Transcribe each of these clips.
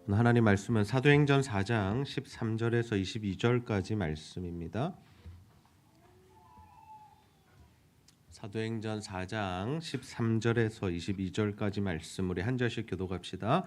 오늘 하나님 말씀은 사도행전 4장 13절에서 22절까지 말씀입니다. 사도행전 4장 13절에서 22절까지 말씀 우리 한 절씩 교독합시다.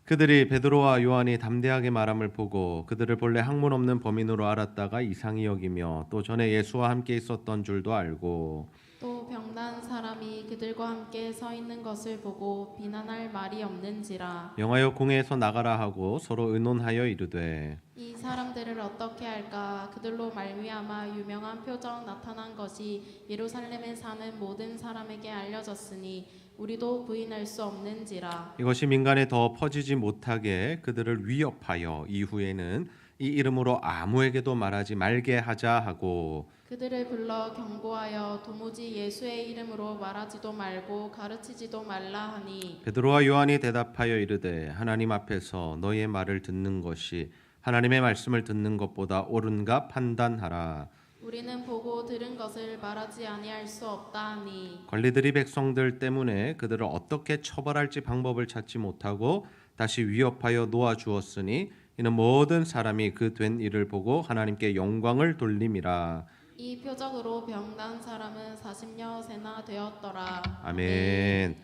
그들이 베드로와 요한이 담대하게 말함을 보고 그들을 본래 학문 없는 범인으로 알았다가 이상히 여기며 또 전에 예수와 함께 있었던 줄도 알고 또 병난 사람이 그들과 함께 서 있는 것을 보고 비난할 말이 없는지라. 명하여 공회에서 나가라 하고 서로 의논하여 이르되 이 사람들을 어떻게 할까? 그들로 말미암아 유명한 표적 나타난 것이 예루살렘에 사는 모든 사람에게 알려졌으니 우리도 부인할 수 없는지라. 이것이 민간에 더 퍼지지 못하게 그들을 위협하여 이후에는 이 이름으로 아무에게도 말하지 말게 하자 하고 그들을 불러 경고하여 도무지 예수의 이름으로 말하지도 말고 가르치지도 말라 하니 베드로와 요한이 대답하여 이르되 하나님 앞에서 너희의 말을 듣는 것이 하나님의 말씀을 듣는 것보다 옳은가 판단하라. 우리는 보고 들은 것을 말하지 아니할 수 없다 하니 관리들이 백성들 때문에 그들을 어떻게 처벌할지 방법을 찾지 못하고 다시 위협하여 놓아 주었으니 이는 모든 사람이 그 된 일을 보고 하나님께 영광을 돌림이라. 이 표적으로 병난 사람은 40여 세나 되었더라. 아멘.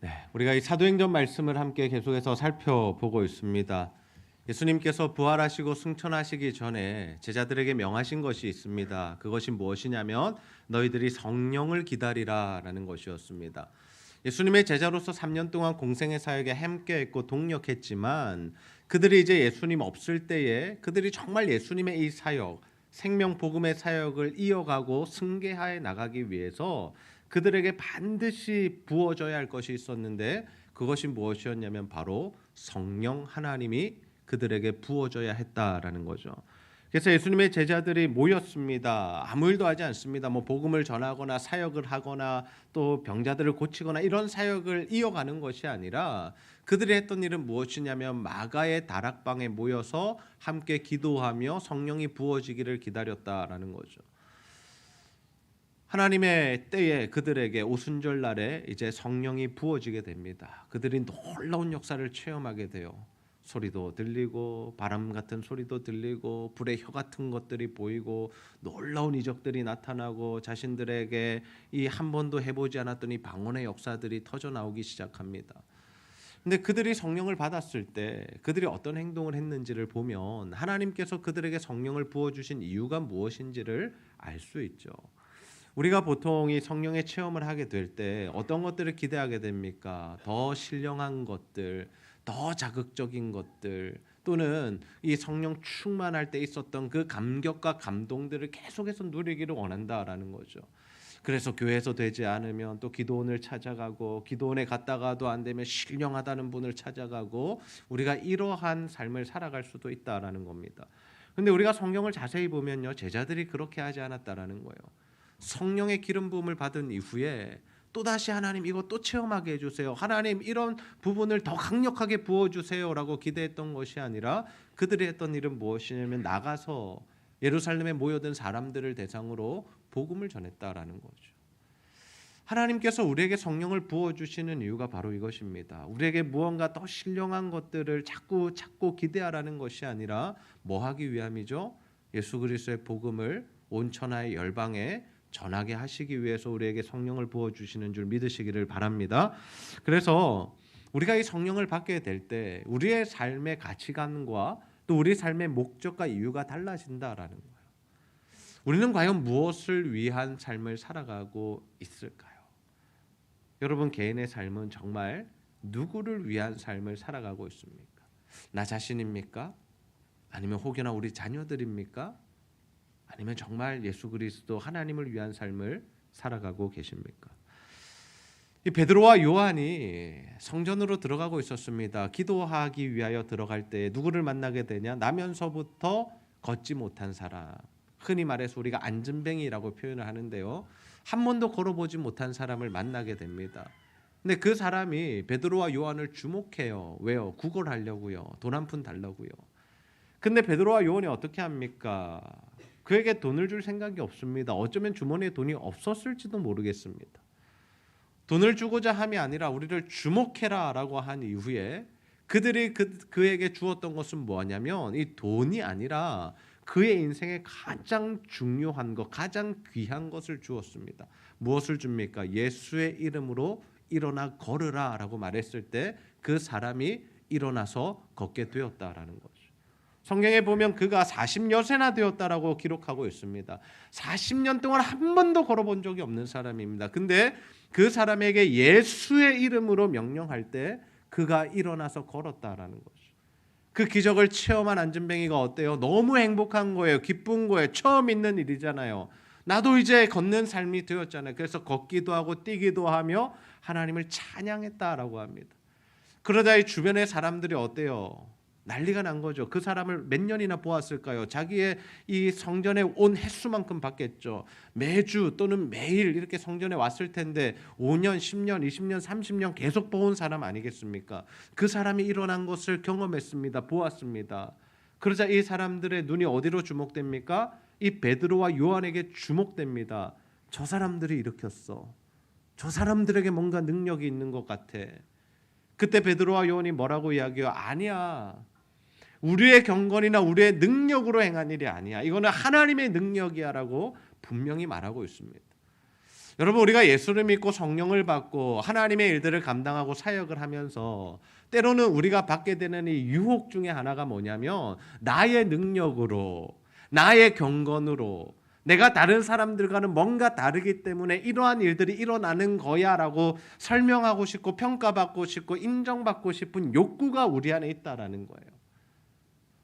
네, 우리가 이 사도행전 말씀을 함께 계속해서 살펴보고 있습니다. 예수님께서 부활하시고 승천하시기 전에 제자들에게 명하신 것이 있습니다. 그것이 무엇이냐면 너희들이 성령을 기다리라라는 것이었습니다. 예수님의 제자로서 3년 동안 공생의 사역에 함께했고 동력했지만 그들이 이제 예수님 없을 때에 그들이 정말 예수님의 이 사역, 생명 복음의 사역을 이어가고 승계하여 나가기 위해서 그들에게 반드시 부어져야 할 것이 있었는데 그것이 무엇이었냐면 바로 성령 하나님이 그들에게 부어져야 했다라는 거죠. 그래서 예수님의 제자들이 모였습니다. 아무 일도 하지 않습니다. 뭐 복음을 전하거나 사역을 하거나 또 병자들을 고치거나 이런 사역을 이어가는 것이 아니라 그들이 했던 일은 무엇이냐면 마가의 다락방에 모여서 함께 기도하며 성령이 부어지기를 기다렸다라는 거죠. 하나님의 때에 그들에게 오순절 날에 이제 성령이 부어지게 됩니다. 그들이 놀라운 역사를 체험하게 돼요. 소리도 들리고 바람 같은 소리도 들리고 불의 혀 같은 것들이 보이고 놀라운 이적들이 나타나고 자신들에게 이 한 번도 해보지 않았던 이 방언의 역사들이 터져 나오기 시작합니다. 근데 그들이 성령을 받았을 때 그들이 어떤 행동을 했는지를 보면 하나님께서 그들에게 성령을 부어주신 이유가 무엇인지를 알 수 있죠. 우리가 보통 이 성령의 체험을 하게 될 때 어떤 것들을 기대하게 됩니까? 더 신령한 것들, 더 자극적인 것들, 또는 이 성령 충만할 때 있었던 그 감격과 감동들을 계속해서 누리기를 원한다라는 거죠. 그래서 교회에서 되지 않으면 또 기도원을 찾아가고 기도원에 갔다가도 안 되면 신령하다는 분을 찾아가고 우리가 이러한 삶을 살아갈 수도 있다라는 겁니다. 근데 우리가 성경을 자세히 보면요, 제자들이 그렇게 하지 않았다라는 거예요. 성령의 기름 부음을 받은 이후에 또다시 하나님 이거 또 체험하게 해주세요. 하나님 이런 부분을 더 강력하게 부어주세요라고 기대했던 것이 아니라 그들이 했던 일은 무엇이냐면 나가서 예루살렘에 모여든 사람들을 대상으로 복음을 전했다라는 거죠. 하나님께서 우리에게 성령을 부어주시는 이유가 바로 이것입니다. 우리에게 무언가 더 신령한 것들을 자꾸 찾고 기대하라는 것이 아니라 뭐 하기 위함이죠? 예수 그리스도의 복음을 온 천하의 열방에 전하게 하시기 위해서 우리에게 성령을 부어주시는 줄 믿으시기를 바랍니다. 그래서 우리가 이 성령을 받게 될 때 우리의 삶의 가치관과 또 우리 삶의 목적과 이유가 달라진다라는 거예요. 우리는 과연 무엇을 위한 삶을 살아가고 있을까요? 여러분 개인의 삶은 정말 누구를 위한 삶을 살아가고 있습니까? 나 자신입니까? 아니면 혹여나 우리 자녀들입니까? 아니면 정말 예수 그리스도 하나님을 위한 삶을 살아가고 계십니까? 이 베드로와 요한이 성전으로 들어가고 있었습니다. 기도하기 위하여 들어갈 때 누구를 만나게 되냐? 나면서부터 걷지 못한 사람, 흔히 말해서 우리가 안진뱅이라고 표현을 하는데요, 한 번도 걸어보지 못한 사람을 만나게 됩니다. 근데 그 사람이 베드로와 요한을 주목해요. 왜요? 구걸하려고요. 돈 한 푼 달라고요. 근데 베드로와 요한이 어떻게 합니까? 그에게 돈을 줄 생각이 없습니다. 어쩌면 주머니에 돈이 없었을지도 모르겠습니다. 돈을 주고자 함이 아니라 우리를 주목해라라고 한 이후에 그들이 그에게 주었던 것은 뭐냐면 이 돈이 아니라 그의 인생에 가장 중요한 것, 가장 귀한 것을 주었습니다. 무엇을 줍니까? 예수의 이름으로 일어나 걸으라라고 말했을 때 그 사람이 일어나서 걷게 되었다라는 거죠. 성경에 보면 그가 40여세나 되었다라고 기록하고 있습니다. 40년 동안 한 번도 걸어본 적이 없는 사람입니다. 근데 그 사람에게 예수의 이름으로 명령할 때 그가 일어나서 걸었다라는 거죠. 그 기적을 체험한 안진뱅이가 어때요? 너무 행복한 거예요. 기쁜 거예요. 처음 있는 일이잖아요. 나도 이제 걷는 삶이 되었잖아요. 그래서 걷기도 하고 뛰기도 하며 하나님을 찬양했다라고 합니다. 그러다 이 주변의 사람들이 어때요? 난리가 난 거죠. 그 사람을 몇 년이나 보았을까요? 자기의 이 성전에 온 횟수만큼 봤겠죠. 매주 또는 매일 이렇게 성전에 왔을 텐데 5년, 10년, 20년, 30년 계속 본 사람 아니겠습니까? 그 사람이 일어난 것을 경험했습니다. 보았습니다. 그러자 이 사람들의 눈이 어디로 주목됩니까? 이 베드로와 요한에게 주목됩니다. 저 사람들이 일으켰어. 저 사람들에게 뭔가 능력이 있는 것 같아. 그때 베드로와 요한이 뭐라고 이야기해요? 아니야. 우리의 경건이나 우리의 능력으로 행한 일이 아니야. 이거는 하나님의 능력이야라고 분명히 말하고 있습니다. 여러분, 우리가 예수를 믿고 성령을 받고 하나님의 일들을 감당하고 사역을 하면서 때로는 우리가 받게 되는 이 유혹 중에 하나가 뭐냐면 나의 능력으로, 나의 경건으로 내가 다른 사람들과는 뭔가 다르기 때문에 이러한 일들이 일어나는 거야라고 설명하고 싶고 평가받고 싶고 인정받고 싶은 욕구가 우리 안에 있다라는 거예요.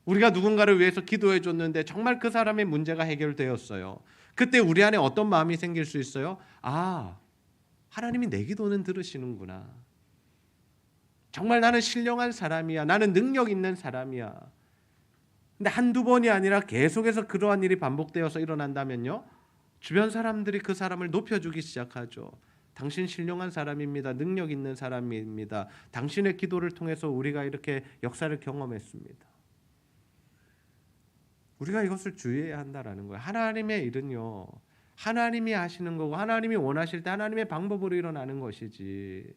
우리가 누군가를 위해서 기도해 줬는데 정말 그 사람의 문제가 해결되었어요. 그때 우리 안에 어떤 마음이 생길 수 있어요? 아, 하나님이 내 기도는 들으시는구나. 정말 나는 신령한 사람이야. 나는 능력 있는 사람이야. 근데 한두 번이 아니라 계속해서 그러한 일이 반복되어서 일어난다면요, 주변 사람들이 그 사람을 높여주기 시작하죠. 당신 신령한 사람입니다. 능력 있는 사람입니다. 당신의 기도를 통해서 우리가 이렇게 역사를 경험했습니다. 우리가 이것을 주의해야 한다라는 거예요. 하나님의 일은요, 하나님이 하시는 거고 하나님이 원하실 때 하나님의 방법으로 일어나는 것이지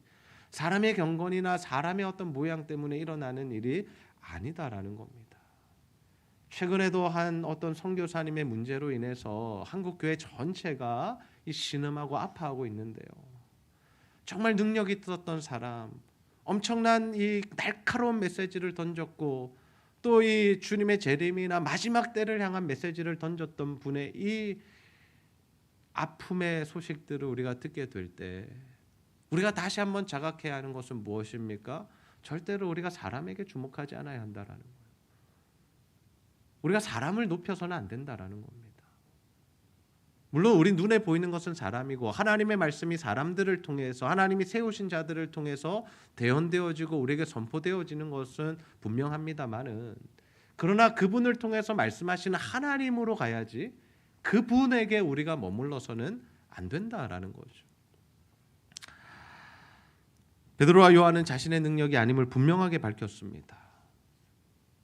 사람의 경건이나 사람의 어떤 모양 때문에 일어나는 일이 아니다라는 겁니다. 최근에도 한 어떤 선교사님의 문제로 인해서 한국 교회 전체가 이 신음하고 아파하고 있는데요. 정말 능력 있었던 사람, 엄청난 이 날카로운 메시지를 던졌고 또 이 주님의 재림이나 마지막 때를 향한 메시지를 던졌던 분의 이 아픔의 소식들을 우리가 듣게 될 때 우리가 다시 한번 자각해야 하는 것은 무엇입니까? 절대로 우리가 사람에게 주목하지 않아야 한다라는 거예요. 우리가 사람을 높여서는 안 된다라는 겁니다. 물론 우리 눈에 보이는 것은 사람이고 하나님의 말씀이 사람들을 통해서 하나님이 세우신 자들을 통해서 대언되어지고 우리에게 선포되어지는 것은 분명합니다만은 그러나 그분을 통해서 말씀하시는 하나님으로 가야지 그분에게 우리가 머물러서는 안 된다라는 거죠. 베드로와 요한은 자신의 능력이 아님을 분명하게 밝혔습니다.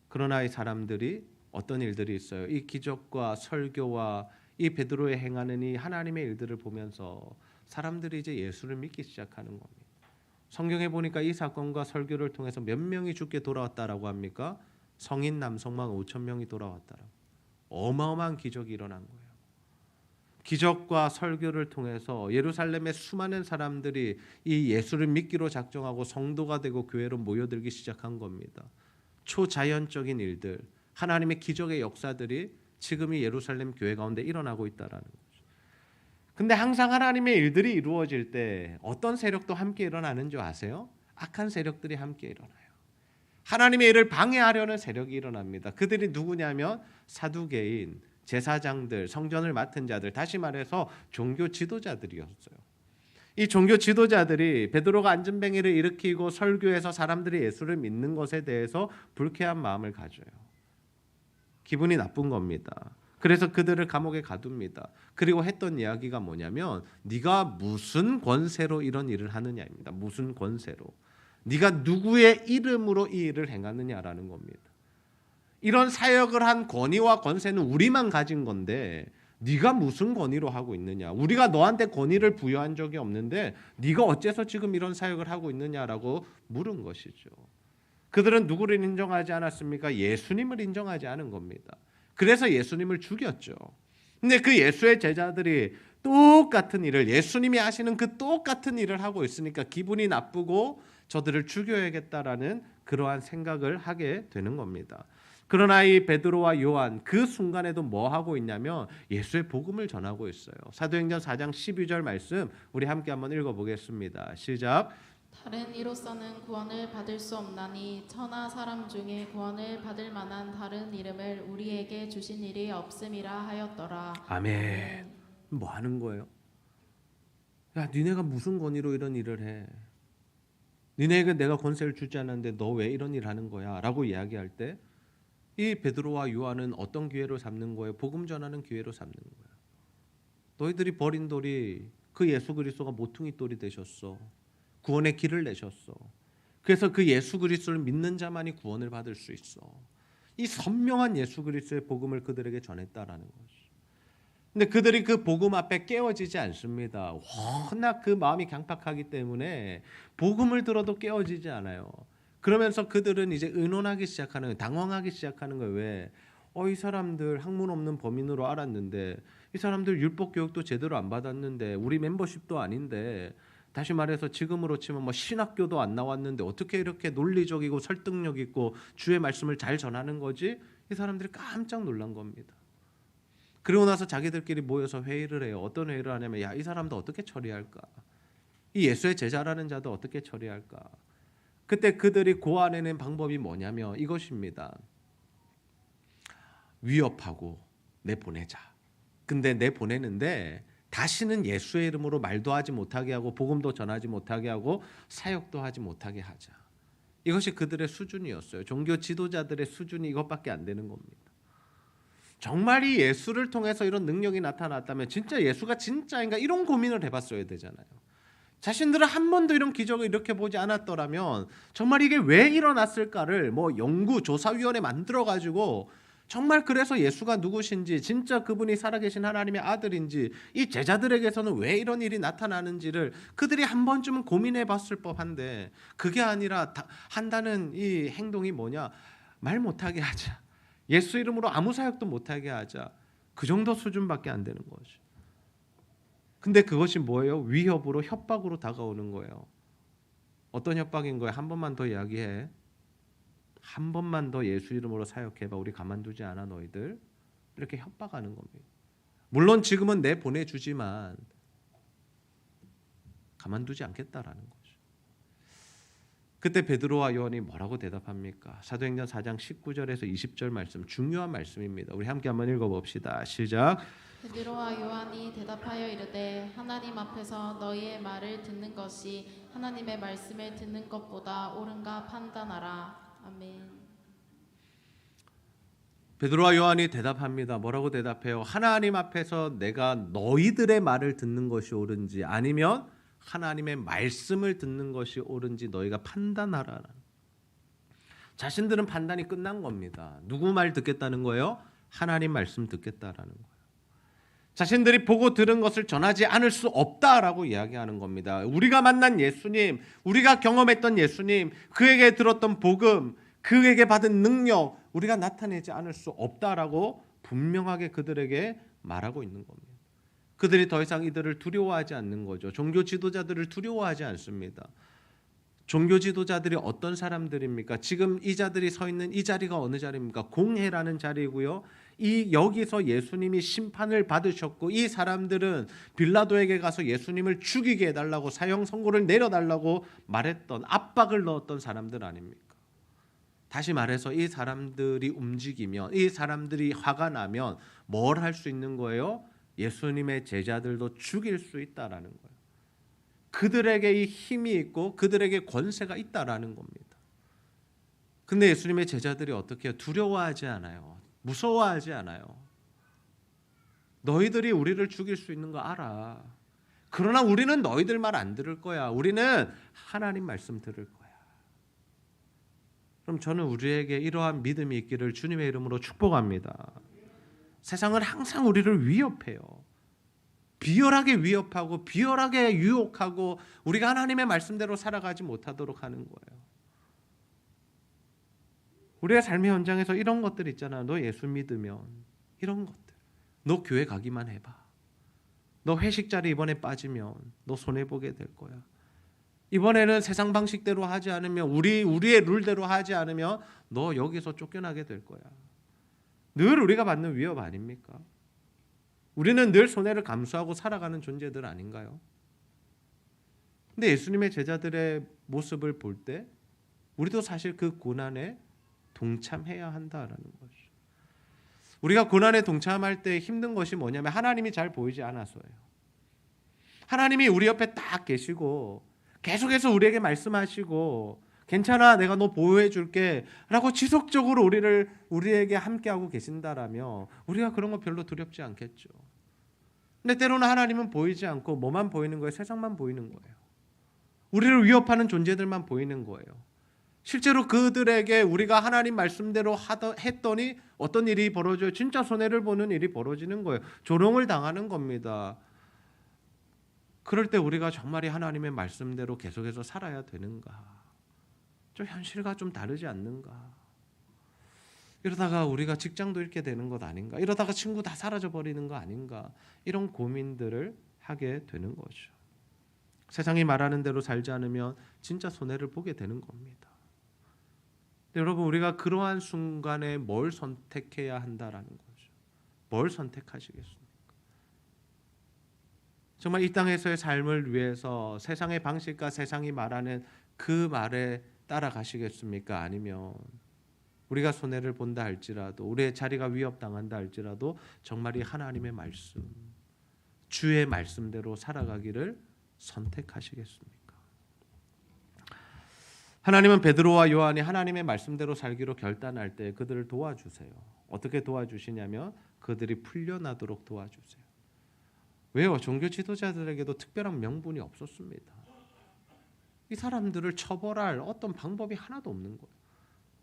그러나 이 사람들이 어떤 일들이 있어요. 이 기적과 설교와 이 베드로의 행하는 이 하나님의 일들을 보면서 사람들이 이제 예수를 믿기 시작하는 겁니다. 성경에 보니까 이 사건과 설교를 통해서 몇 명이 죽게 돌아왔다라고 합니까? 성인 남성만 5천 명이 돌아왔다라고. 어마어마한 기적이 일어난 거예요. 기적과 설교를 통해서 예루살렘의 수많은 사람들이 이 예수를 믿기로 작정하고 성도가 되고 교회로 모여들기 시작한 겁니다. 초자연적인 일들, 하나님의 기적의 역사들이 지금 이 예루살렘 교회 가운데 일어나고 있다라는 거죠. 근데 항상 하나님의 일들이 이루어질 때 어떤 세력도 함께 일어나는 줄 아세요? 악한 세력들이 함께 일어나요. 하나님의 일을 방해하려는 세력이 일어납니다. 그들이 누구냐면 사두개인, 제사장들, 성전을 맡은 자들, 다시 말해서 종교 지도자들이었어요. 이 종교 지도자들이 베드로가 안진뱅이를 일으키고 설교해서 사람들이 예수를 믿는 것에 대해서 불쾌한 마음을 가져요. 기분이 나쁜 겁니다. 그래서 그들을 감옥에 가둡니다. 그리고 했던 이야기가 뭐냐면 네가 무슨 권세로 이런 일을 하느냐입니다. 무슨 권세로. 네가 누구의 이름으로 이 일을 행하느냐라는 겁니다. 이런 사역을 한 권위와 권세는 우리만 가진 건데 네가 무슨 권위로 하고 있느냐. 우리가 너한테 권위를 부여한 적이 없는데 네가 어째서 지금 이런 사역을 하고 있느냐라고 물은 것이죠. 그들은 누구를 인정하지 않았습니까? 예수님을 인정하지 않은 겁니다. 그래서 예수님을 죽였죠. 근데 그 예수의 제자들이 똑같은 일을, 예수님이 하시는 그 똑같은 일을 하고 있으니까 기분이 나쁘고 저들을 죽여야겠다라는 그러한 생각을 하게 되는 겁니다. 그러나 이 베드로와 요한 그 순간에도 뭐 하고 있냐면 예수의 복음을 전하고 있어요. 사도행전 4장 12절 말씀 우리 함께 한번 읽어보겠습니다. 시작. 다른 이로서는 구원을 받을 수 없나니 천하 사람 중에 구원을 받을 만한 다른 이름을 우리에게 주신 일이 없음이라 하였더라. 아멘. 뭐 하는 거예요? 야, 니네가 무슨 권위로 이런 일을 해? 니네에게 내가 권세를 주지 않았는데 너 왜 이런 일 하는 거야? 라고 이야기할 때 이 베드로와 요한은 어떤 기회로 삼는 거예요? 복음 전하는 기회로 삼는 거예요. 너희들이 버린 돌이 그 예수 그리스도가 모퉁이 돌이 되셨어. 구원의 길을 내셨어. 그래서 그 예수 그리스도를 믿는 자만이 구원을 받을 수 있어. 이 선명한 예수 그리스도의 복음을 그들에게 전했다라는 거죠. 근데 그들이 그 복음 앞에 깨어지지 않습니다. 워낙 그 마음이 강팍하기 때문에 복음을 들어도 깨어지지 않아요. 그러면서 그들은 이제 의논하기 시작하는, 당황하기 시작하는 거예요. 왜? 이 사람들 학문 없는 범인으로 알았는데, 이 사람들 율법 교육도 제대로 안 받았는데, 우리 멤버십도 아닌데, 다시 말해서 지금으로 치면 뭐 신학교도 안 나왔는데 어떻게 이렇게 논리적이고 설득력 있고 주의 말씀을 잘 전하는 거지? 이 사람들이 깜짝 놀란 겁니다. 그리고 나서 자기들끼리 모여서 회의를 해요. 어떤 회의를 하냐면, 야, 이 사람도 어떻게 처리할까? 이 예수의 제자라는 자도 어떻게 처리할까? 그때 그들이 고안해낸 방법이 뭐냐면 이것입니다. 위협하고 내보내자. 근데 내보내는데 다시는 예수의 이름으로 말도 하지 못하게 하고 복음도 전하지 못하게 하고 사역도 하지 못하게 하자. 이것이 그들의 수준이었어요. 종교 지도자들의 수준이 이것밖에 안 되는 겁니다. 정말 이 예수를 통해서 이런 능력이 나타났다면 진짜 예수가 진짜인가 이런 고민을 해봤어야 되잖아요. 자신들은 한 번도 이런 기적을 이렇게 보지 않았더라면 정말 이게 왜 일어났을까를 뭐 연구조사위원회 만들어가지고 정말 그래서 예수가 누구신지 진짜 그분이 살아계신 하나님의 아들인지 이 제자들에게서는 왜 이런 일이 나타나는지를 그들이 한 번쯤은 고민해 봤을 법한데 그게 아니라 한다는 이 행동이 뭐냐? 말 못하게 하자. 예수 이름으로 아무 사역도 못하게 하자. 그 정도 수준밖에 안 되는 거죠. 근데 그것이 뭐예요? 위협으로 협박으로 다가오는 거예요. 어떤 협박인 거예요? 한 번만 더 이야기해. 한 번만 더 예수 이름으로 사역해봐. 우리 가만두지 않아 너희들. 이렇게 협박하는 겁니다. 물론 지금은 내보내주지만 가만두지 않겠다라는 거죠. 그때 베드로와 요한이 뭐라고 대답합니까? 사도행전 4장 19절에서 20절 말씀, 중요한 말씀입니다. 우리 함께 한번 읽어봅시다. 시작. 베드로와 요한이 대답하여 이르되 하나님 앞에서 너희의 말을 듣는 것이 하나님의 말씀을 듣는 것보다 옳은가 판단하라. 아멘. 베드로와 요한이 대답합니다. 뭐라고 대답해요? 하나님 앞에서 내가 너희들의 말을 듣는 것이 옳은지 아니면 하나님의 말씀을 듣는 것이 옳은지 너희가 판단하라. 자신들은 판단이 끝난 겁니다. 누구 말 듣겠다는 거예요? 하나님 말씀 듣겠다라는 거예요. 자신들이 보고 들은 것을 전하지 않을 수 없다라고 이야기하는 겁니다. 우리가 만난 예수님, 우리가 경험했던 예수님, 그에게 들었던 복음, 그에게 받은 능력, 우리가 나타내지 않을 수 없다라고 분명하게 그들에게 말하고 있는 겁니다. 그들이 더 이상 이들을 두려워하지 않는 거죠. 종교 지도자들을 두려워하지 않습니다. 종교 지도자들이 어떤 사람들입니까? 지금 이 자들이 서 있는 이 자리가 어느 자리입니까? 공회라는 자리고요. 이 여기서 예수님이 심판을 받으셨고 이 사람들은 빌라도에게 가서 예수님을 죽이게 해달라고 사형 선고를 내려달라고 말했던, 압박을 넣었던 사람들 아닙니까? 다시 말해서 이 사람들이 움직이면, 이 사람들이 화가 나면 뭘 할 수 있는 거예요? 예수님의 제자들도 죽일 수 있다라는 거예요. 그들에게 이 힘이 있고 그들에게 권세가 있다라는 겁니다. 근데 예수님의 제자들이 어떻게 해요? 두려워하지 않아요. 무서워하지 않아요. 너희들이 우리를 죽일 수 있는 거 알아. 그러나 우리는 너희들 말 안 들을 거야. 우리는 하나님 말씀 들을 거야. 그럼 저는 우리에게 이러한 믿음이 있기를 주님의 이름으로 축복합니다. 세상은 항상 우리를 위협해요. 비열하게 위협하고 비열하게 유혹하고 우리가 하나님의 말씀대로 살아가지 못하도록 하는 거예요. 우리의 삶의 현장에서 이런 것들 있잖아. 너 예수 믿으면 이런 것들. 너 교회 가기만 해봐. 너 회식 자리 이번에 빠지면 너 손해보게 될 거야. 이번에는 세상 방식대로 하지 않으면 우리의 룰대로 하지 않으면 너 여기서 쫓겨나게 될 거야. 늘 우리가 받는 위협 아닙니까? 우리는 늘 손해를 감수하고 살아가는 존재들 아닌가요? 근데 예수님의 제자들의 모습을 볼 때 우리도 사실 그 고난에 동참해야 한다라는 거죠. 우리가 고난에 동참할 때 힘든 것이 뭐냐면 하나님이 잘 보이지 않아서예요. 하나님이 우리 옆에 딱 계시고 계속해서 우리에게 말씀하시고 괜찮아 내가 너 보호해 줄게 라고 지속적으로 우리에게 함께하고 계신다라면 우리가 그런 거 별로 두렵지 않겠죠. 근데 때로는 하나님은 보이지 않고 뭐만 보이는 거예요? 세상만 보이는 거예요. 우리를 위협하는 존재들만 보이는 거예요. 실제로 그들에게 우리가 하나님 말씀대로 했더니 어떤 일이 벌어져요? 진짜 손해를 보는 일이 벌어지는 거예요. 조롱을 당하는 겁니다. 그럴 때 우리가 정말이 하나님의 말씀대로 계속해서 살아야 되는가? 좀 현실과 좀 다르지 않는가? 이러다가 우리가 직장도 잃게 되는 것 아닌가? 이러다가 친구 다 사라져 버리는 거 아닌가? 이런 고민들을 하게 되는 거죠. 세상이 말하는 대로 살지 않으면 진짜 손해를 보게 되는 겁니다. 여러분 우리가 그러한 순간에 뭘 선택해야 한다라는 거죠. 뭘 선택하시겠습니까? 정말 이 땅에서의 삶을 위해서 세상의 방식과 세상이 말하는 그 말에 따라가시겠습니까? 아니면 우리가 손해를 본다 할지라도 우리의 자리가 위협당한다 할지라도 정말 이 하나님의 말씀 주의 말씀대로 살아가기를 선택하시겠습니까? 하나님은 베드로와 요한이 하나님의 말씀대로 살기로 결단할 때 그들을 도와주세요. 어떻게 도와주시냐면 그들이 풀려나도록 도와주세요. 왜요? 종교 지도자들에게도 특별한 명분이 없었습니다. 이 사람들을 처벌할 어떤 방법이 하나도 없는 거예요.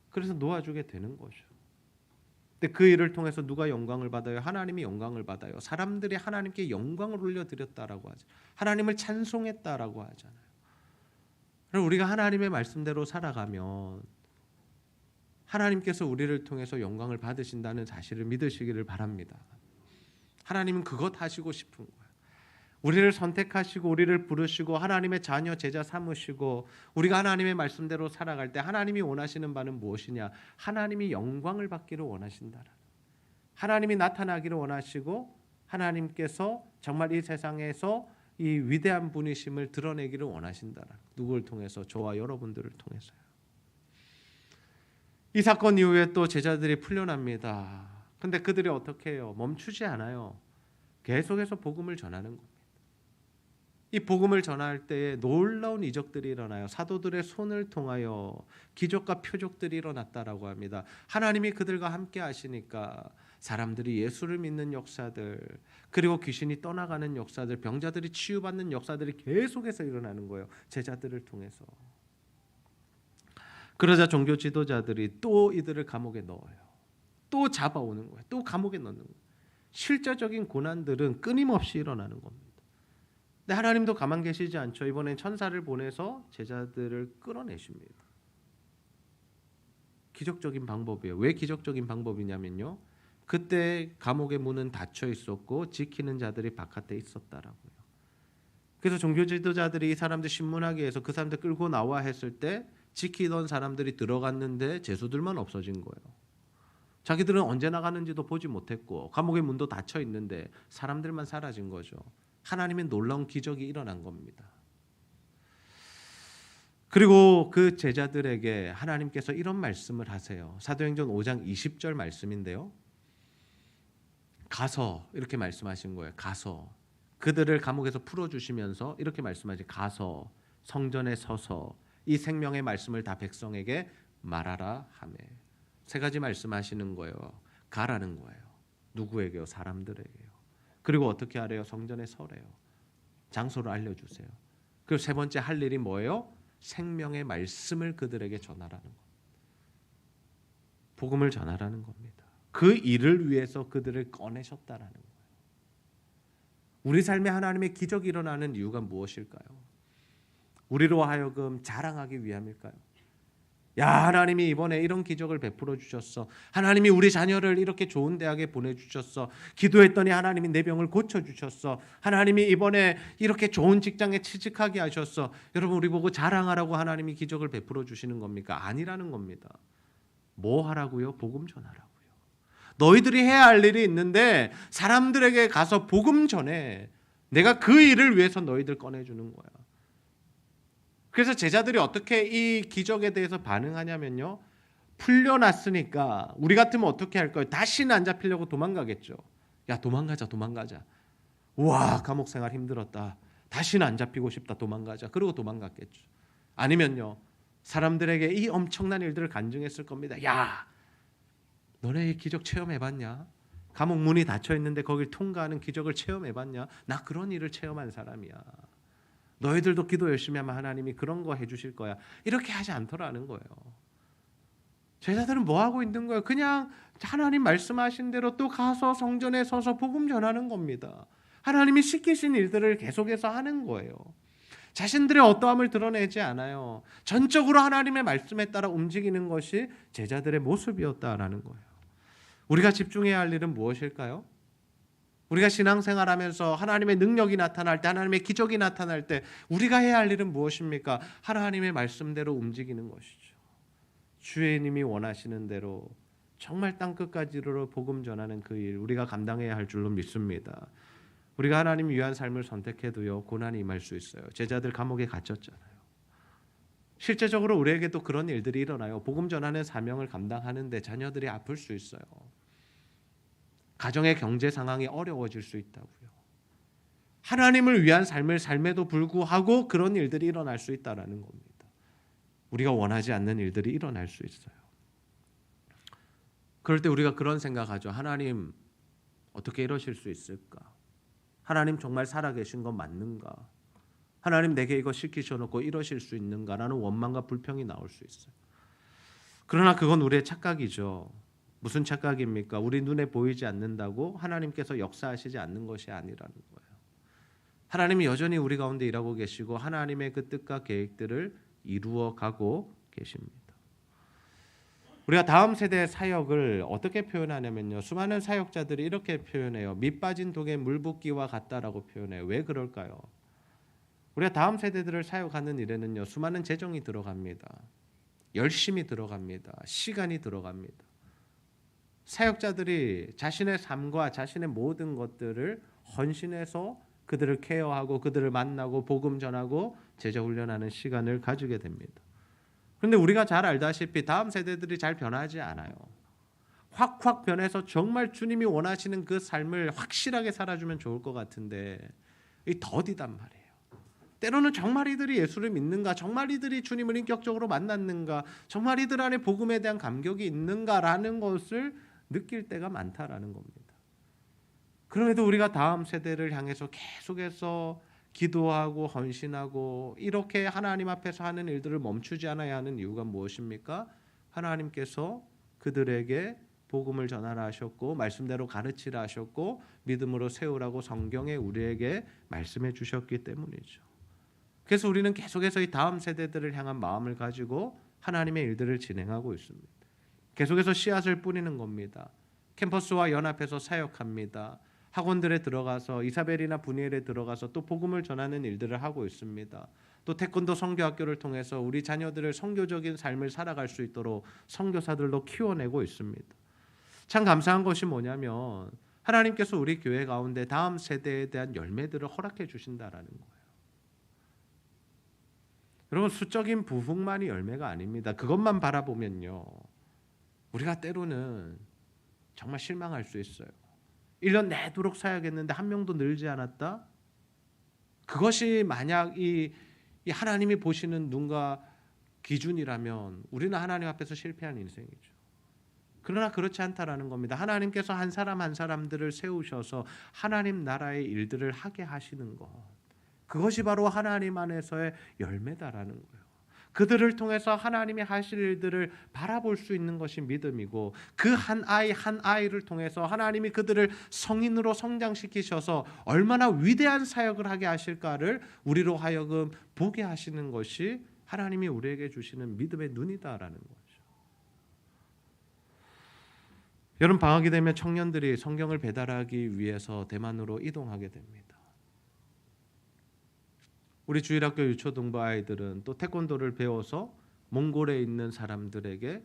그래서 놓아주게 되는 거죠. 근데 그 일을 통해서 누가 영광을 받아요? 하나님이 영광을 받아요. 사람들이 하나님께 영광을 올려드렸다라고 하죠. 하나님을 찬송했다라고 하잖아요. 그럼 우리가 하나님의 말씀대로 살아가면 하나님께서 우리를 통해서 영광을 받으신다는 사실을 믿으시기를 바랍니다. 하나님은 그것 하시고 싶은 거예요. 우리를 선택하시고 우리를 부르시고 하나님의 자녀 제자 삼으시고 우리가 하나님의 말씀대로 살아갈 때 하나님이 원하시는 바는 무엇이냐? 하나님이 영광을 받기를 원하신다라는 하나님이 나타나기를 원하시고 하나님께서 정말 이 세상에서 이 위대한 분이심을 드러내기를 원하신다라는 누구를 통해서? 저와 여러분들을 통해서요. 이 사건 이후에 또 제자들이 풀려납니다. 근데 그들이 어떻게 해요? 멈추지 않아요. 계속해서 복음을 전하는 겁니다. 이 복음을 전할 때에 놀라운 이적들이 일어나요. 사도들의 손을 통하여 기적과 표적들이 일어났다라고 합니다. 하나님이 그들과 함께 하시니까 사람들이 예수를 믿는 역사들, 그리고 귀신이 떠나가는 역사들, 병자들이 치유받는 역사들이 계속해서 일어나는 거예요. 제자들을 통해서. 그러자 종교 지도자들이 또 이들을 감옥에 넣어요. 또 잡아오는 거예요. 또 감옥에 넣는 거예요. 실제적인 고난들은 끊임없이 일어나는 겁니다. 근데 하나님도 가만 계시지 않죠. 이번엔 천사를 보내서 제자들을 끌어내십니다. 기적적인 방법이에요. 왜 기적적인 방법이냐면요. 그때 감옥의 문은 닫혀 있었고 지키는 자들이 바깥에 있었다라고요. 그래서 종교 지도자들이 이 사람들 신문하기 위해서 그 사람들 끌고 나와 했을 때 지키던 사람들이 들어갔는데 죄수들만 없어진 거예요. 자기들은 언제 나가는지도 보지 못했고 감옥의 문도 닫혀 있는데 사람들만 사라진 거죠. 하나님의 놀라운 기적이 일어난 겁니다. 그리고 그 제자들에게 하나님께서 이런 말씀을 하세요. 사도행전 5장 20절 말씀인데요. 가서 이렇게 말씀하신 거예요. 가서 그들을 감옥에서 풀어주시면서 이렇게 말씀하시 가서 성전에 서서 이 생명의 말씀을 다 백성에게 말하라 하며 세 가지 말씀하시는 거예요. 가라는 거예요. 누구에게요? 사람들에게요. 그리고 어떻게 하래요? 성전에 서래요. 장소를 알려주세요. 그리고 세 번째 할 일이 뭐예요? 생명의 말씀을 그들에게 전하라는 겁니다. 복음을 전하라는 겁니다. 그 일을 위해서 그들을 꺼내셨다라는 거예요. 우리 삶에 하나님의 기적이 일어나는 이유가 무엇일까요? 우리로 하여금 자랑하기 위함일까요? 야, 하나님이 이번에 이런 기적을 베풀어 주셨어. 하나님이 우리 자녀를 이렇게 좋은 대학에 보내주셨어. 기도했더니 하나님이 내 병을 고쳐주셨어. 하나님이 이번에 이렇게 좋은 직장에 취직하게 하셨어. 여러분, 우리 보고 자랑하라고 하나님이 기적을 베풀어 주시는 겁니까? 아니라는 겁니다. 뭐 하라고요? 복음 전하라고요. 너희들이 해야 할 일이 있는데 사람들에게 가서 복음 전해. 내가 그 일을 위해서 너희들 꺼내주는 거야. 그래서 제자들이 어떻게 이 기적에 대해서 반응하냐면요, 풀려났으니까 우리 같으면 어떻게 할 거예요? 다시는 안 잡히려고 도망가겠죠. 야, 도망가자. 우와, 감옥 생활 힘들었다. 다시는 안 잡히고 싶다. 도망가자. 그러고 도망갔겠죠. 아니면요, 사람들에게 이 엄청난 일들을 간증했을 겁니다. 야, 너네 이 기적 체험해봤냐? 감옥 문이 닫혀 있는데 거길 통과하는 기적을 체험해봤냐? 나 그런 일을 체험한 사람이야. 너희들도 기도 열심히 하면 하나님이 그런 거 해주실 거야. 이렇게 하지 않더라는 거예요. 제자들은 뭐 하고 있는 거예요? 그냥 하나님 말씀하신 대로 또 가서 성전에 서서 복음 전하는 겁니다. 하나님이 시키신 일들을 계속해서 하는 거예요. 자신들의 어떠함을 드러내지 않아요. 전적으로 하나님의 말씀에 따라 움직이는 것이 제자들의 모습이었다라는 거예요. 우리가 집중해야 할 일은 무엇일까요? 우리가 신앙생활하면서 하나님의 능력이 나타날 때, 하나님의 기적이 나타날 때 우리가 해야 할 일은 무엇입니까? 하나님의 말씀대로 움직이는 것이죠. 주님이 원하시는 대로 정말 땅끝까지 이르러 복음 전하는 그 일, 우리가 감당해야 할 줄로 믿습니다. 우리가 하나님 위한 삶을 선택해도요, 고난이 임할 수 있어요. 제자들 감옥에 갇혔잖아요. 실제적으로 우리에게도 그런 일들이 일어나요. 복음 전하는 사명을 감당하는데 자녀들이 아플 수 있어요. 가정의 경제 상황이 어려워질 수 있다고요. 하나님을 위한 삶을 삶에도 불구하고 그런 일들이 일어날 수 있다라는 겁니다. 우리가 원하지 않는 일들이 일어날 수 있어요. 그럴 때 우리가 그런 생각하죠. 하나님 어떻게 이러실 수 있을까? 하나님 정말 살아계신 건 맞는가? 하나님 내게 이거 시키셔놓고 이러실 수 있는가라는 원망과 불평이 나올 수 있어요. 그러나 그건 우리의 착각이죠. 무슨 착각입니까? 우리 눈에 보이지 않는다고 하나님께서 역사하시지 않는 것이 아니라는 거예요. 하나님이 여전히 우리 가운데 일하고 계시고 하나님의 그 뜻과 계획들을 이루어가고 계십니다. 우리가 다음 세대의 사역을 어떻게 표현하냐면요, 수많은 사역자들이 이렇게 표현해요. 밑 빠진 독에 물 붓기와 같다라고 표현해요. 왜 그럴까요? 우리가 다음 세대들을 사역하는 일에는요, 수많은 재정이 들어갑니다. 열심히 들어갑니다. 시간이 들어갑니다. 사역자들이 자신의 삶과 자신의 모든 것들을 헌신해서 그들을 케어하고 그들을 만나고 복음 전하고 제자 훈련하는 시간을 가지게 됩니다. 그런데 우리가 잘 알다시피 다음 세대들이 잘 변하지 않아요. 확 변해서 정말 주님이 원하시는 그 삶을 확실하게 살아주면 좋을 것 같은데 이 더디단 말이에요. 때로는 정말 이들이 예수를 믿는가, 정말 이들이 주님을 인격적으로 만났는가, 정말 이들 안에 복음에 대한 감격이 있는가라는 것을 느낄 때가 많다라는 겁니다. 그럼에도 우리가 다음 세대를 향해서 계속해서 기도하고 헌신하고 이렇게 하나님 앞에서 하는 일들을 멈추지 않아야 하는 이유가 무엇입니까? 하나님께서 그들에게 복음을 전하라 하셨고 말씀대로 가르치라 하셨고 믿음으로 세우라고 성경에 우리에게 말씀해 주셨기 때문이죠. 그래서 우리는 계속해서 이 다음 세대들을 향한 마음을 가지고 하나님의 일들을 진행하고 있습니다. 계속해서 씨앗을 뿌리는 겁니다. 캠퍼스와 연합해서 사역합니다. 학원들에 들어가서 이사벨이나 분이엘에 들어가서 또 복음을 전하는 일들을 하고 있습니다. 또 태권도 선교학교를 통해서 우리 자녀들을 선교적인 삶을 살아갈 수 있도록 선교사들도 키워내고 있습니다. 참 감사한 것이 뭐냐면 하나님께서 우리 교회 가운데 다음 세대에 대한 열매들을 허락해 주신다라는 거예요. 여러분, 수적인 부흥만이 열매가 아닙니다. 그것만 바라보면요, 우리가 때로는 정말 실망할 수 있어요. 1년 내도록 사역했는데 한 명도 늘지 않았다? 그것이 만약 이 하나님이 보시는 눈과 기준이라면 우리는 하나님 앞에서 실패한 인생이죠. 그러나 그렇지 않다라는 겁니다. 하나님께서 한 사람 한 사람들을 세우셔서 하나님 나라의 일들을 하게 하시는 것, 그것이 바로 하나님 안에서의 열매다라는 거예요. 그들을 통해서 하나님이 하실 일들을 바라볼 수 있는 것이 믿음이고 그 한 아이 한 아이를 통해서 하나님이 그들을 성인으로 성장시키셔서 얼마나 위대한 사역을 하게 하실까를 우리로 하여금 보게 하시는 것이 하나님이 우리에게 주시는 믿음의 눈이다라는 거죠. 여름 방학이 되면 청년들이 성경을 배달하기 위해서 대만으로 이동하게 됩니다. 우리 주일학교 유초등부 아이들은 또 태권도를 배워서 몽골에 있는 사람들에게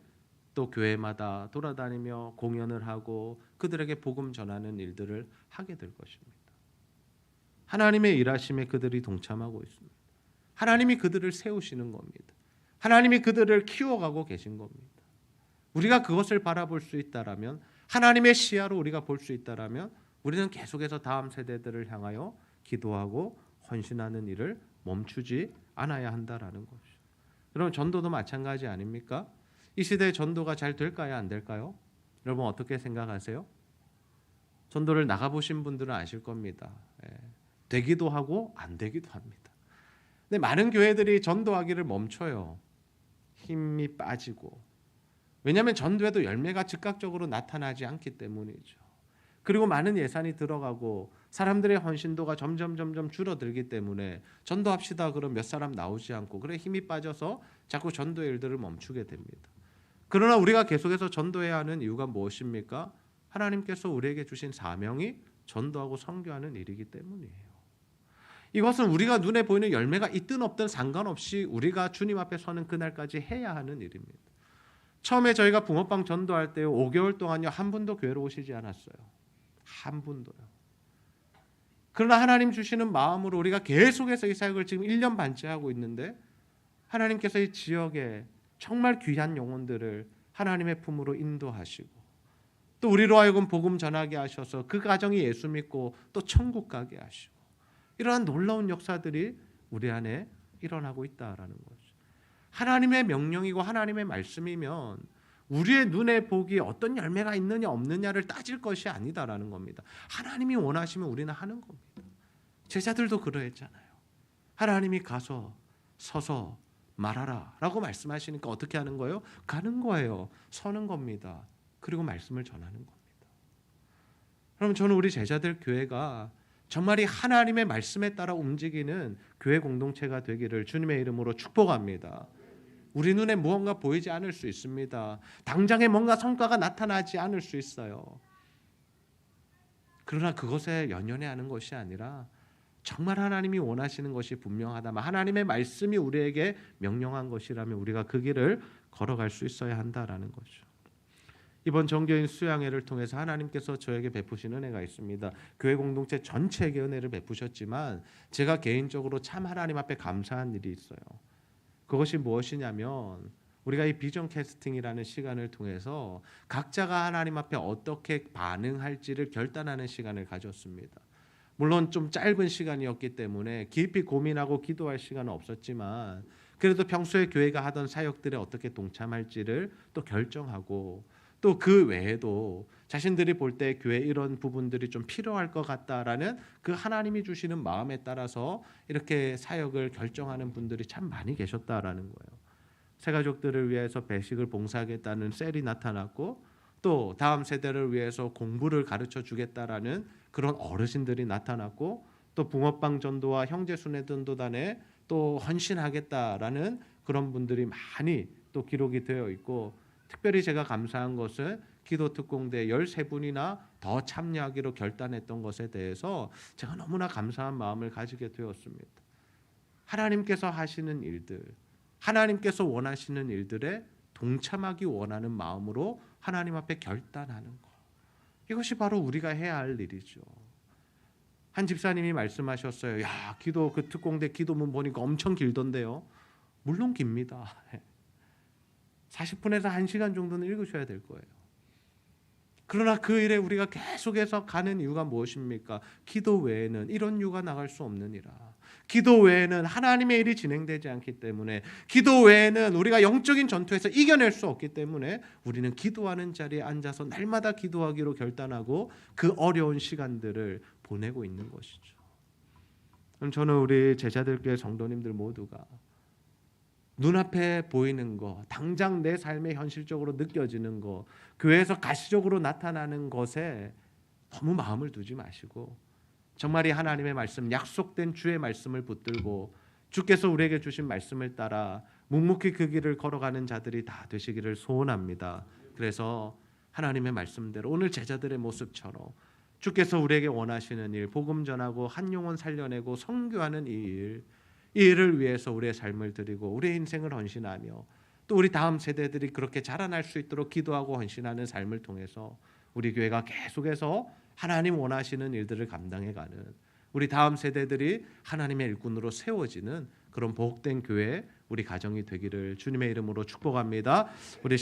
또 교회마다 돌아다니며 공연을 하고 그들에게 복음 전하는 일들을 하게 될 것입니다. 하나님의 일하심에 그들이 동참하고 있습니다. 하나님이 그들을 세우시는 겁니다. 하나님이 그들을 키워가고 계신 겁니다. 우리가 그것을 바라볼 수 있다라면, 하나님의 시야로 우리가 볼 수 있다라면 우리는 계속해서 다음 세대들을 향하여 기도하고 헌신하는 일을 멈추지 않아야 한다라는 것이죠. 여러분, 전도도 마찬가지 아닙니까? 이 시대의 전도가 잘 될까요? 안 될까요? 여러분 어떻게 생각하세요? 전도를 나가보신 분들은 아실 겁니다. 되기도 하고 안 되기도 합니다. 근데 많은 교회들이 전도하기를 멈춰요. 힘이 빠지고. 왜냐하면 전도에도 열매가 즉각적으로 나타나지 않기 때문이죠. 그리고 많은 예산이 들어가고 사람들의 헌신도가 점점 줄어들기 때문에 전도합시다 그럼 몇 사람 나오지 않고, 그래 힘이 빠져서 자꾸 전도의 일들을 멈추게 됩니다. 그러나 우리가 계속해서 전도해야 하는 이유가 무엇입니까? 하나님께서 우리에게 주신 사명이 전도하고 선교하는 일이기 때문이에요. 이것은 우리가 눈에 보이는 열매가 있든 없든 상관없이 우리가 주님 앞에 서는 그날까지 해야 하는 일입니다. 처음에 저희가 붕어빵 전도할 때 5개월 동안요 한 분도 교회로 오시지 않았어요. 한 분도요. 그러나 하나님 주시는 마음으로 우리가 계속해서 이 사역을 지금 1년 반째 하고 있는데, 하나님께서 이 지역에 정말 귀한 영혼들을 하나님의 품으로 인도하시고 또 우리로 하여금 복음 전하게 하셔서 그 가정이 예수 믿고 또 천국 가게 하시고, 이러한 놀라운 역사들이 우리 안에 일어나고 있다라는 거죠. 하나님의 명령이고 하나님의 말씀이면 우리의 눈에 보기 어떤 열매가 있느냐 없느냐를 따질 것이 아니다라는 겁니다. 하나님이 원하시면 우리는 하는 겁니다. 제자들도 그러했잖아요. 하나님이 가서 서서 말하라 라고 말씀하시니까 어떻게 하는 거예요? 가는 거예요. 서는 겁니다. 그리고 말씀을 전하는 겁니다. 그럼 저는 우리 제자들 교회가 정말 이 하나님의 말씀에 따라 움직이는 교회 공동체가 되기를 주님의 이름으로 축복합니다. 우리 눈에 무언가 보이지 않을 수 있습니다. 당장에 뭔가 성과가 나타나지 않을 수 있어요. 그러나 그것에 연연해하는 것이 아니라 정말 하나님이 원하시는 것이 분명하다면, 하나님의 말씀이 우리에게 명령한 것이라면 우리가 그 길을 걸어갈 수 있어야 한다라는 거죠. 이번 정교인 수양회를 통해서 하나님께서 저에게 베푸신 은혜가 있습니다. 교회 공동체 전체에게 은혜를 베푸셨지만 제가 개인적으로 참 하나님 앞에 감사한 일이 있어요. 그것이 무엇이냐면, 우리가 이 비전 캐스팅이라는 시간을 통해서 각자가 하나님 앞에 어떻게 반응할지를 결단하는 시간을 가졌습니다. 물론 좀 짧은 시간이었기 때문에 깊이 고민하고 기도할 시간은 없었지만, 그래도 평소에 교회가 하던 사역들에 어떻게 동참할지를 또 결정하고, 또 그 외에도 자신들이 볼 때 교회 이런 부분들이 좀 필요할 것 같다라는 그 하나님이 주시는 마음에 따라서 이렇게 사역을 결정하는 분들이 참 많이 계셨다라는 거예요. 새가족들을 위해서 배식을 봉사하겠다는 셀이 나타났고, 또 다음 세대를 위해서 공부를 가르쳐 주겠다라는 그런 어르신들이 나타났고, 또 붕어빵 전도와 형제 순회 전도단에 또 헌신하겠다라는 그런 분들이 많이 또 기록이 되어 있고, 특별히 제가 감사한 것은 기도 특공대 13분이나 더 참여하기로 결단했던 것에 대해서 제가 너무나 감사한 마음을 가지게 되었습니다. 하나님께서 하시는 일들, 하나님께서 원하시는 일들에 동참하기 원하는 마음으로 하나님 앞에 결단하는 것, 이것이 바로 우리가 해야 할 일이죠. 한 집사님이 말씀하셨어요. 야, 기도 그 특공대 기도문 보니까 엄청 길던데요. 물론 깁니다. 40분에서 1시간 정도는 읽으셔야 될 거예요. 그러나 그 일에 우리가 계속해서 가는 이유가 무엇입니까? 기도 외에는 이런 이유가 나갈 수 없느니라. 기도 외에는 하나님의 일이 진행되지 않기 때문에, 기도 외에는 우리가 영적인 전투에서 이겨낼 수 없기 때문에 우리는 기도하는 자리에 앉아서 날마다 기도하기로 결단하고 그 어려운 시간들을 보내고 있는 것이죠. 그럼 저는 우리 제자들교회 성도님들 모두가 눈앞에 보이는 거, 당장 내 삶에 현실적으로 느껴지는 거, 교회에서 가시적으로 나타나는 것에 너무 마음을 두지 마시고, 정말 이 하나님의 말씀, 약속된 주의 말씀을 붙들고 주께서 우리에게 주신 말씀을 따라 묵묵히 그 길을 걸어가는 자들이 다 되시기를 소원합니다. 그래서 하나님의 말씀대로 오늘 제자들의 모습처럼 주께서 우리에게 원하시는 일, 복음 전하고 한 영혼 살려내고 선교하는 이 일을 위해서 우리의 삶을 드리고 우리의 인생을 헌신하며 또 우리 다음 세대들이 그렇게 자라날 수 있도록 기도하고 헌신하는 삶을 통해서 우리 교회가 계속해서 하나님 원하시는 일들을 감당해가는 우리 다음 세대들이 하나님의 일꾼으로 세워지는 그런 복된 교회 우리 가정이 되기를 주님의 이름으로 축복합니다. 우리